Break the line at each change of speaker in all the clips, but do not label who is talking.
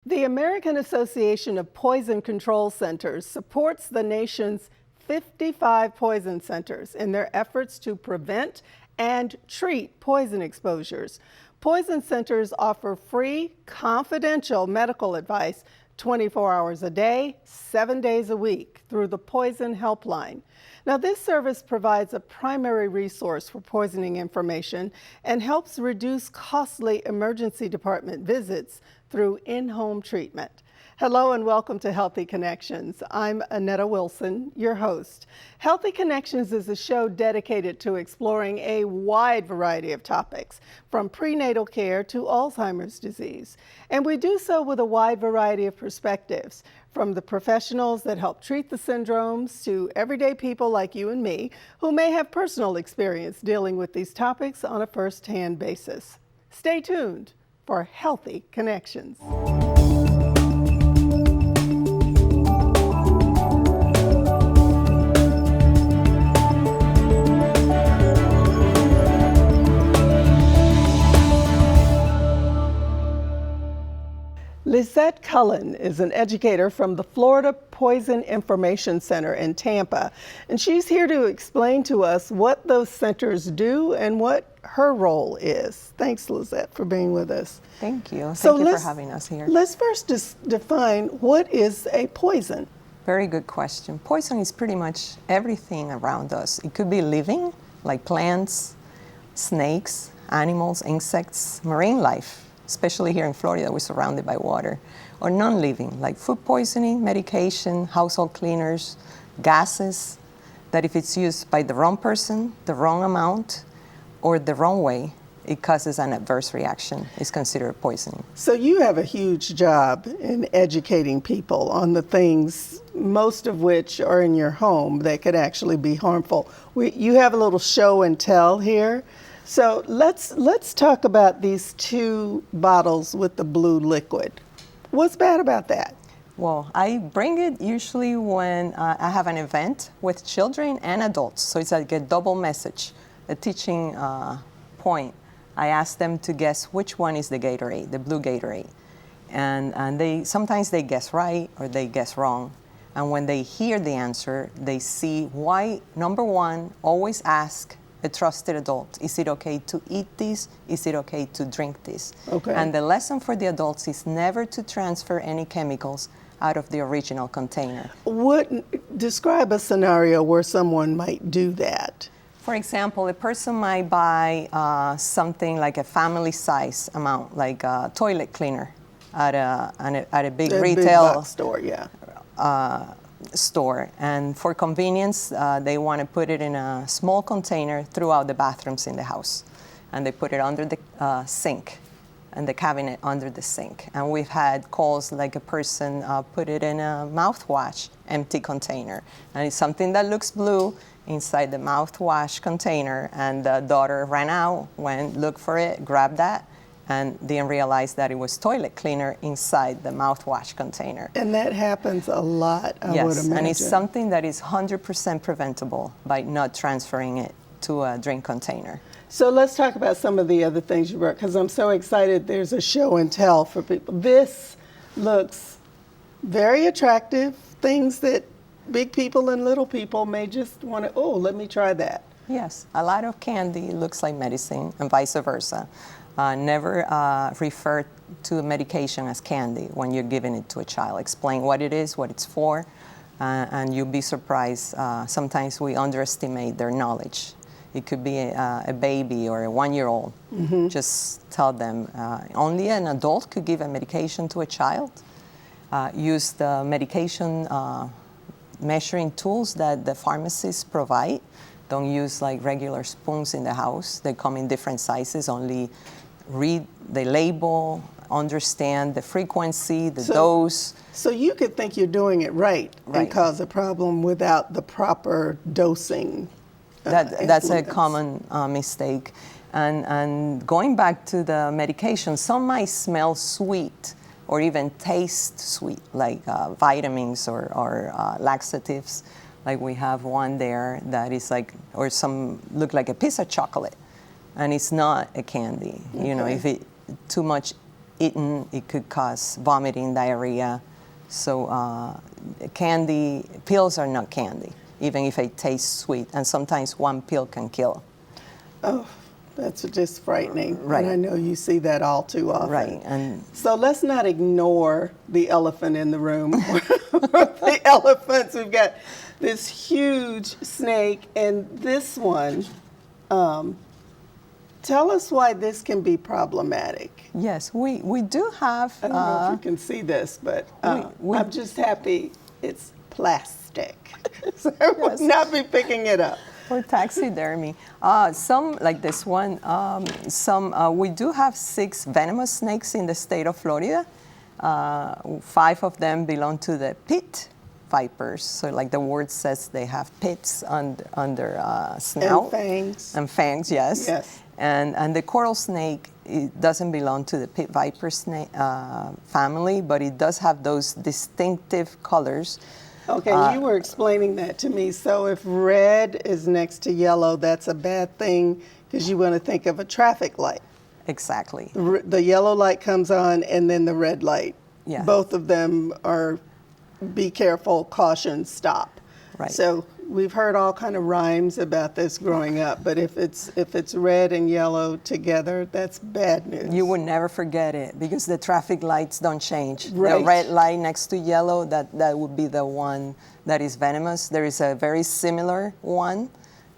The American Association of Poison Control Centers supports the nation's 55 poison centers in their efforts to prevent and treat poison exposures. Poison centers offer free, confidential medical advice 24 hours a day, 7 days a week through the Poison Helpline. Now, this service provides a primary resource for poisoning information and helps reduce costly emergency department visits through in-home treatment. Hello and welcome to Healthy Connections. I'm Annetta Wilson, your host. Healthy Connections is a show dedicated to exploring a wide variety of topics, from prenatal care to Alzheimer's disease. And we do so with a wide variety of perspectives, from the professionals that help treat the syndromes to everyday people like you and me who may have personal experience dealing with these topics on a first-hand basis. Stay tuned for Healthy Connections. Lisette Cullen is an educator from the Florida Poison Information Center in Tampa, and she's here to explain to us what those centers do and what her role is. Thanks, Lisette, for being with us.
Thank you. Thank you for having us here.
Let's first just define what is a poison.
Very good question. Poison is pretty much everything around us. It could be living, like plants, snakes, animals, insects, marine life. Especially here in Florida, we're surrounded by water, or non-living, like food poisoning, medication, household cleaners, gases, that if it's used by the wrong person, the wrong amount, or the wrong way, it causes an adverse reaction. It's considered poisoning.
So you have a huge job in educating people on the things, most of which are in your home, that could actually be harmful. You have a little show and tell here. So let's talk about these two bottles with the blue liquid. What's bad about that?
Well, I bring it usually when I have an event with children and adults. So it's like a double message, a teaching point. I ask them to guess which one is the Gatorade, the blue Gatorade. And they sometimes they guess right or they guess wrong. And when they hear the answer, they see why, number one, always ask a trusted adult. Is it okay to eat this? Is it okay to drink this?
Okay.
And the lesson for the adults is never to transfer any chemicals out of the original container.
Describe a scenario where someone might do that.
For example, a person might buy something like a family size amount, like a toilet cleaner at a big retail
big box store, yeah.
Store, and for convenience they want to put it in a small container throughout the bathrooms in the house, and they put it under the sink and the cabinet under the sink. And we've had calls like a person put it in a mouthwash empty container, and it's something that looks blue inside the mouthwash container, and the daughter ran out, went looked for it, grabbed that, and didn't realize that it was toilet cleaner inside the mouthwash container.
And that happens a lot, I would imagine.
And it's something that is 100% preventable by not transferring it to a drink container.
So let's talk about some of the other things you brought, because I'm so excited there's a show and tell for people. This looks very attractive, things that big people and little people may just want to, oh, let me try that.
Yes, a lot of candy looks like medicine and vice versa. Never refer to medication as candy when you're giving it to a child. Explain what it is, what it's for, and you'll be surprised. Sometimes we underestimate their knowledge. It could be a baby or a 1-year-old. Mm-hmm. Just tell them only an adult could give a medication to a child. Use the medication measuring tools that the pharmacists provide. Don't use like regular spoons in the house. They come in different sizes. Only read the label, understand the frequency, the dose.
So you could think you're doing it right and cause a problem without the proper dosing.
That's a common mistake. And going back to the medication, some might smell sweet or even taste sweet, like vitamins or laxatives. Like we have one there that is like, or some look like a piece of chocolate, and it's not a candy. Okay. You know, if it too much eaten, it could cause vomiting, diarrhea. So candy, pills are not candy, even if they taste sweet. And sometimes one pill can kill.
Oh, that's just frightening.
Right.
And I know you see that all too often.
Right. And
so let's not ignore the elephant in the room. The elephants. We've got this huge snake, and this one. Tell us why this can be problematic.
yes, we do have.
I don't know if you can see this, but I'm just happy it's plastic. So I would not be picking it up.
For taxidermy. Some, like this one, we do have 6 venomous snakes in the state of Florida. 5 of them belong to the pit vipers. So like the word says, they have pits on their snout.
And fangs.
And fangs, yes.
Yes.
And the coral snake, it doesn't belong to the pit viper snake family, but it does have those distinctive colors.
Okay, you were explaining that to me. So if red is next to yellow, that's a bad thing because you want to think of a traffic light.
Exactly.
The yellow light comes on and then the red light.
Yeah.
Both of them are be careful, caution, stop.
Right.
So we've heard all kind of rhymes about this growing up, but if it's red and yellow together, that's bad news.
You would never forget it because the traffic lights don't change.
Right.
The red light next to yellow, that would be the one that is venomous. There is a very similar one,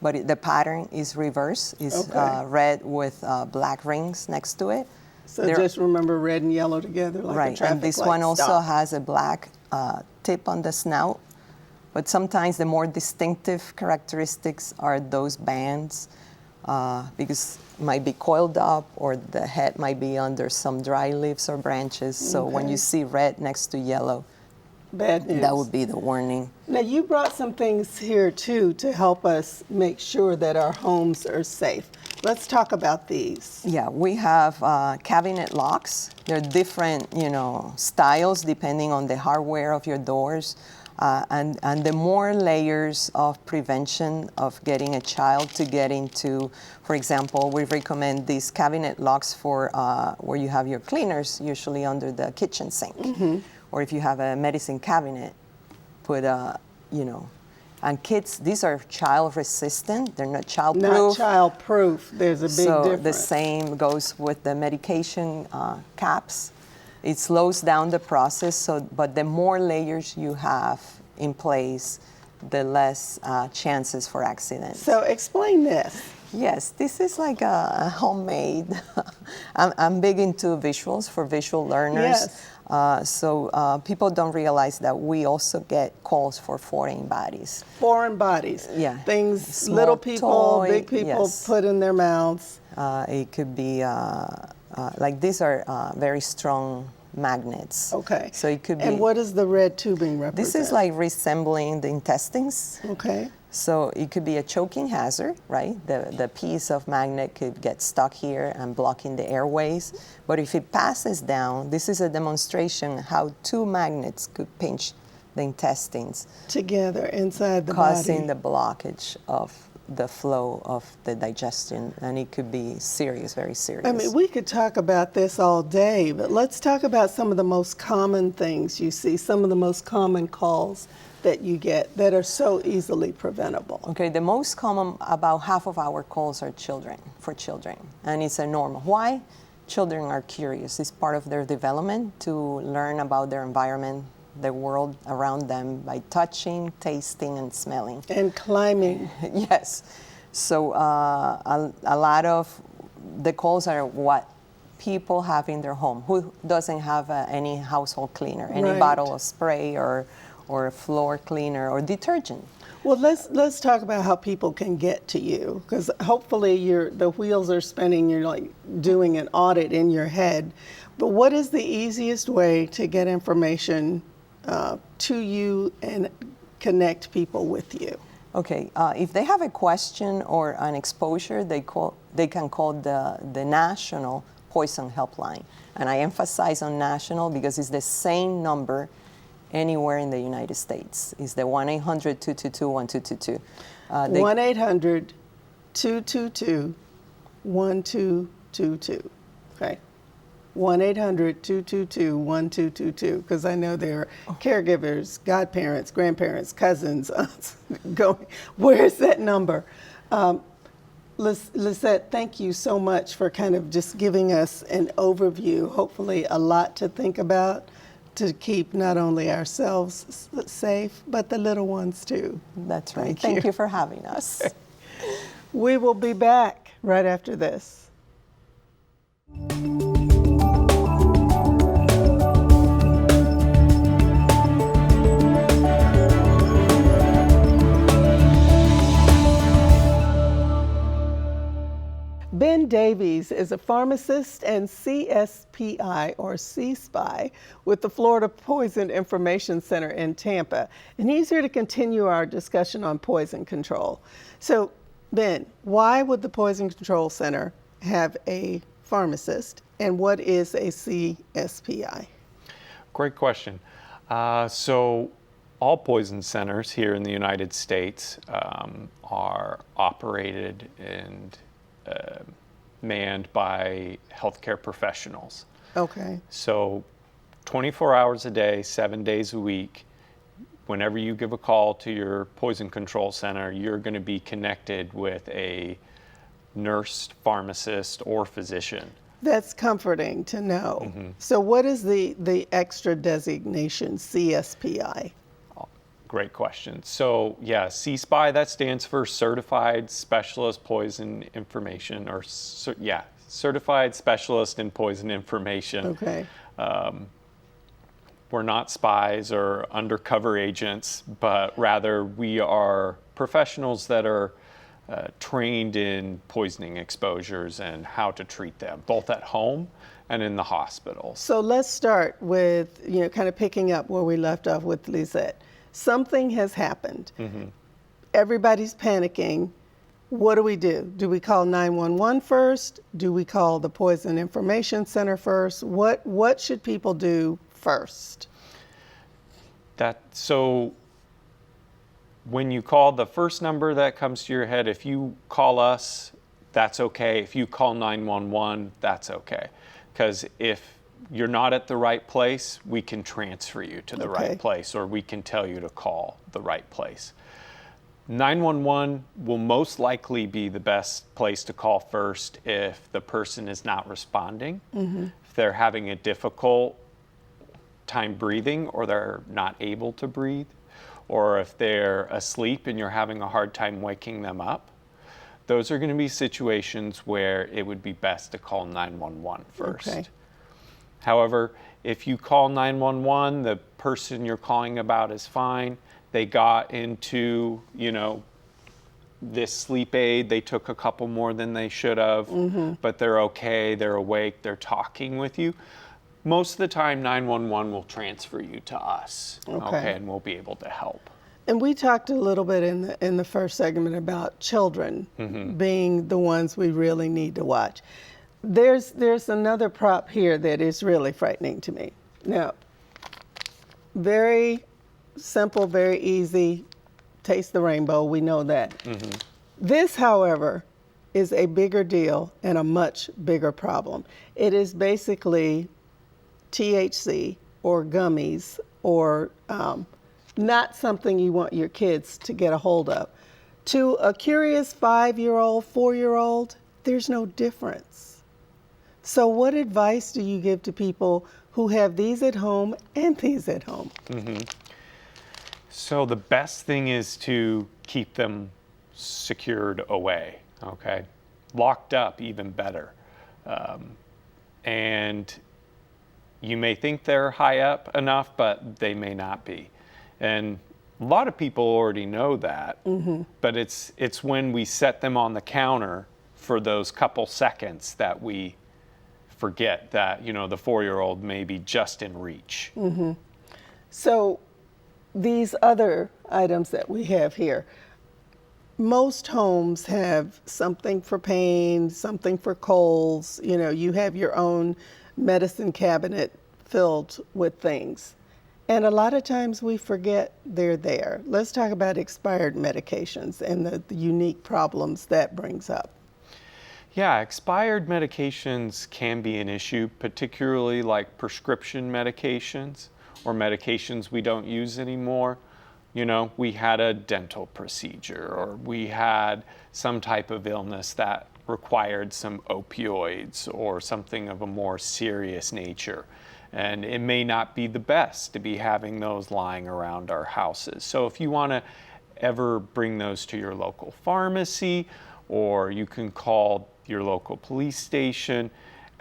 but the pattern is reverse. It's red with black rings next to it.
So just remember red and yellow together like a
right,
traffic
and this
light.
one also
Stop.
has a black tip on the snout. But sometimes the more distinctive characteristics are those bands because it might be coiled up or the head might be under some dry leaves or branches. So when you see red next to yellow,
bad news.
that would be the warning.
Now you brought some things here too to help us make sure that our homes are safe. Let's talk about these.
Yeah, we have cabinet locks. They're different, styles depending on the hardware of your doors. And the more layers of prevention of getting a child to get into, for example, we recommend these cabinet locks for where you have your cleaners, usually under the kitchen sink. Mm-hmm. Or if you have a medicine cabinet, put and kids, these are child resistant, they're not child proof.
Not child proof, there's a big difference.
The same goes with the medication caps. It slows down the process, but the more layers you have in place, the less chances for accidents.
So explain this.
Yes, this is like a homemade. I'm big into visuals for visual learners.
Yes.
So people don't realize that we also get calls for foreign bodies.
Foreign bodies.
Yeah.
Things
Small
little people,
toy,
big people
yes.
put in their mouths.
It could be like these are very strong magnets.
Okay.
So it could be.
And what does the red tubing represent?
This is like resembling the intestines.
Okay.
So it could be a choking hazard, right? The piece of magnet could get stuck here and blocking the airways. But if it passes down, this is a demonstration how 2 magnets could pinch the intestines.
Together inside the
causing
body.
the blockage of the flow of the digestion. And it could be serious, very serious.
I mean, we could talk about this all day, but let's talk about some of the most common things you see, some of the most common calls that you get that are so easily preventable.
Okay, the most common, about half of our calls are for children, and it's a normal. Why? Children are curious. It's part of their development to learn about their environment, the world around them by touching, tasting, and smelling.
And climbing.
Yes. So a lot of the calls are what people have in their home. Who doesn't have any household cleaner, any
Right.
bottle of spray or a floor cleaner or detergent?
Well, let's talk about how people can get to you, because hopefully the wheels are spinning. You're like doing an audit in your head. But what is the easiest way to get information to you and connect people with you?
Okay, if they have a question or an exposure, they can call the National Poison Helpline. And I emphasize on national because it's the same number anywhere in the United States. It's the 1-800-222-1222.
1-800-222-1222. Okay. 1-800-222-1222, because I know there are caregivers, godparents, grandparents, cousins, aunts going, where's that number? Lisette, thank you so much for kind of just giving us an overview, hopefully a lot to think about to keep not only ourselves safe, but the little ones too.
That's right. Thank you for having us.
We will be back right after this. Ben Davies is a pharmacist and CSPI, or C-SPI, with the Florida Poison Information Center in Tampa. And he's here to continue our discussion on poison control. So, Ben, why would the Poison Control Center have a pharmacist, and what is a CSPI?
Great question. So all poison centers here in the United States are operated and manned by healthcare professionals.
Okay.
So 24 hours a day, 7 days a week, whenever you give a call to your poison control center, you're going to be connected with a nurse, pharmacist, or physician.
That's comforting to know. Mm-hmm. So what is the extra designation, CSPI?
Great question. So yeah, C-SPI, that stands for Certified Specialist Poison Information, or Certified Specialist in Poison Information.
Okay.
We're not spies or undercover agents, but rather we are professionals that are trained in poisoning exposures and how to treat them, both at home and in the hospital.
So let's start with, kind of picking up where we left off with Lisette. Something has happened. Mm-hmm. Everybody's panicking. What do? Do we call 911 first? Do we call the Poison Information Center first? What should people do first?
So when you call the first number that comes to your head, if you call us, that's okay. If you call 911, that's okay. Because if you're not at the right place, we can transfer you to the right place, or we can tell you to call the right place. 911 will most likely be the best place to call first if the person is not responding, if they're having a difficult time breathing, or they're not able to breathe, or if they're asleep and you're having a hard time waking them up. Those are going to be situations where it would be best to call 911 first. Okay. However, if you call 911, the person you're calling about is fine. They got into, this sleep aid. They took a couple more than they should have, but they're okay. They're awake. They're talking with you. Most of the time, 911 will transfer you to us, okay, and we'll be able to help.
And we talked a little bit in the first segment about children being the ones we really need to watch. There's another prop here that is really frightening to me. Now, very simple, very easy, taste the rainbow, we know that. This, however, is a bigger deal and a much bigger problem. It is basically THC or gummies, or not something you want your kids to get a hold of. To a curious 5-year-old, 4-year-old, there's no difference. So what advice do you give to people who have these at home and these at home?
So the best thing is to keep them secured away, okay? Locked up, even better. And you may think they're high up enough, but they may not be. And a lot of people already know that, but it's when we set them on the counter for those couple seconds that we forget that, the 4-year-old may be just in reach.
So these other items that we have here, most homes have something for pain, something for colds. You have your own medicine cabinet filled with things. And a lot of times we forget they're there. Let's talk about expired medications and the unique problems that brings up.
Yeah, expired medications can be an issue, particularly like prescription medications or medications we don't use anymore. You know, we had a dental procedure or we had some type of illness that required some opioids or something of a more serious nature. And it may not be the best to be having those lying around our houses. So if you want to ever bring those to your local pharmacy, or you can call your local police station,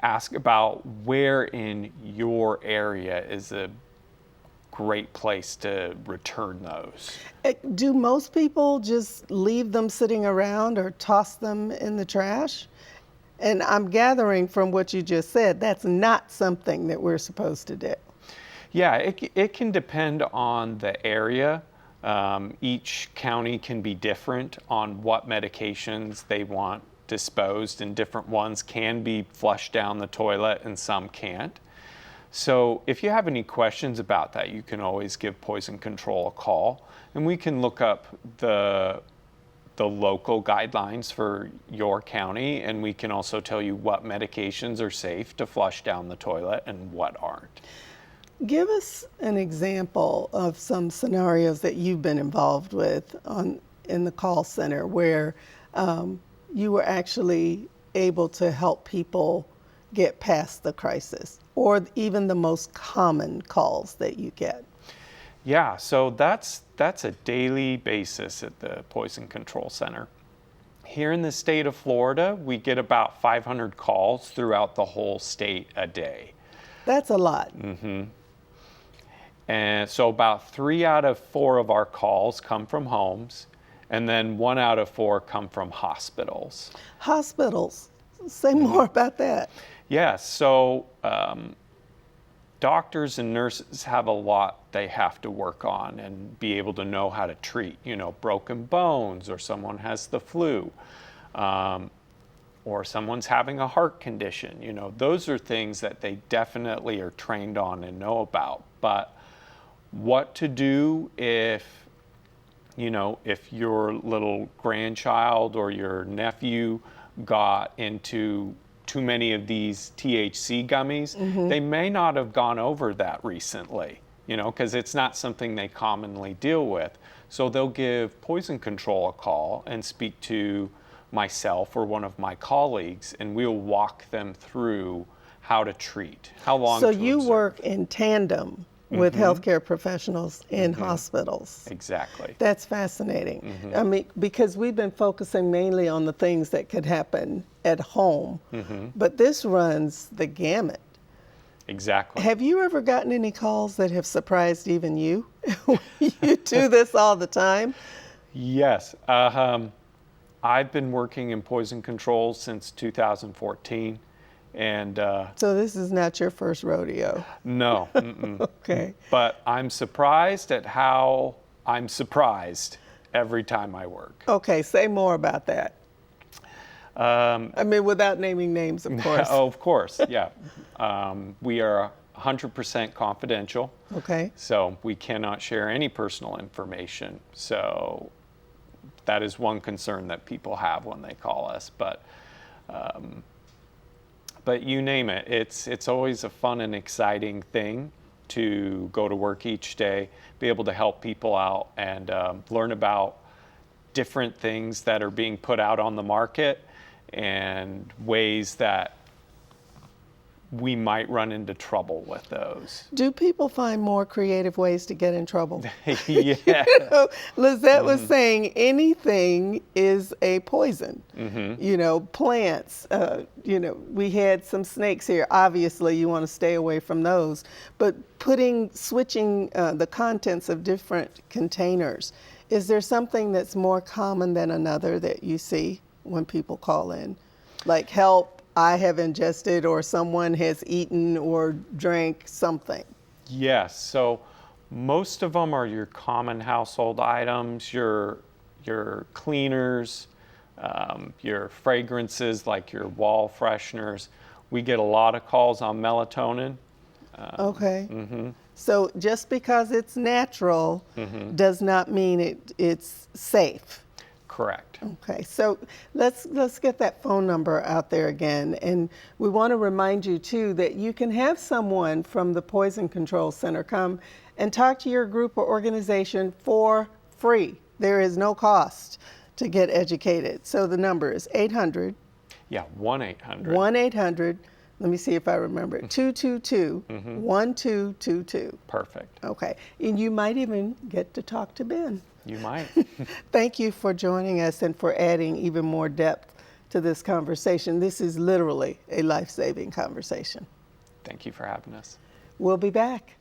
ask about where in your area is a great place to return those.
Do most people just leave them sitting around or toss them in the trash? And I'm gathering from what you just said, that's not something that we're supposed to do.
Yeah, it can depend on the area. Each county can be different on what medications they want disposed, and different ones can be flushed down the toilet and some can't. So if you have any questions about that, you can always give Poison Control a call, and we can look up the local guidelines for your county, and we can also tell you what medications are safe to flush down the toilet and what aren't.
Give us an example of some scenarios that you've been involved with in the call center where you were actually able to help people get past the crisis, or even the most common calls that you get.
Yeah, so that's a daily basis at the Poison Control Center. Here in the state of Florida, we get about 500 calls throughout the whole state a day.
That's a lot.
And so about 3 out of 4 of our calls come from homes, and then 1 out of 4 come from hospitals.
Hospitals, say more about that.
Yes, so doctors and nurses have a lot they have to work on and be able to know how to treat, you know, broken bones, or someone has the flu, or someone's having a heart condition. You know, those are things that they definitely are trained on and know about. But what to do if, you know, if your little grandchild or your nephew got into too many of these THC gummies, they may not have gone over that recently, you know, because it's not something they commonly deal with. So they'll give Poison Control a call and speak to myself or one of my colleagues, and we'll walk them through how to treat, how long
So
to
you
observe.
work in tandem with healthcare professionals in hospitals.
Exactly.
That's fascinating. I mean, because we've been focusing mainly on the things that could happen at home, but this runs the gamut.
Exactly.
Have you ever gotten any calls that have surprised even you? You do this all the time?
Yes. I've been working in poison control since 2014. And
So this is not your first rodeo.
no,
Okay.
but I'm surprised at how I'm surprised every time I work.
Okay, say more about that. I mean, without naming names, of course.
Oh, of course, yeah. We are 100% confidential.
Okay.
So we cannot share any personal information. So that is one concern that people have when they call us. But you name it, it's always a fun and exciting thing to go to work each day, be able to help people out, and learn about different things that are being put out on the market and ways that we might run into trouble with those.
Do people find more creative ways to get in trouble?
Yeah.
You know, Lizette was saying anything is a poison. You know, plants, you know, we had some snakes here. Obviously, you want to stay away from those. But switching the contents of different containers, is there something that's more common than another that you see when people call in? Like, help, I have ingested, or someone has eaten or drank something.
Yes, so most of them are your common household items, your cleaners, your fragrances like your wall fresheners. We get a lot of calls on melatonin.
Okay. So just because it's natural does not mean it's safe.
Correct.
Okay, so let's get that phone number out there again. And we want to remind you too that you can have someone from the Poison Control Center come and talk to your group or organization for free. There is no cost to get educated. So the number is 800.
Yeah, 1-800.
1-800, let me see if I remember it, 222-1222.
Perfect.
Okay, and you might even get to talk to Ben.
You might.
Thank you for joining us and for adding even more depth to this conversation. This is literally a life-saving conversation.
Thank you for having us.
We'll be back.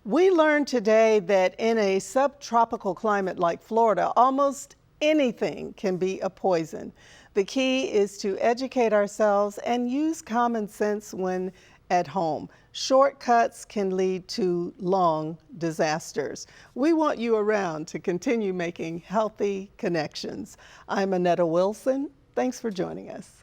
We learned today that in a subtropical climate like Florida, almost anything can be a poison. The key is to educate ourselves and use common sense when at home. Shortcuts can lead to long disasters. We want you around to continue making healthy connections. I'm Annetta Wilson. Thanks for joining us.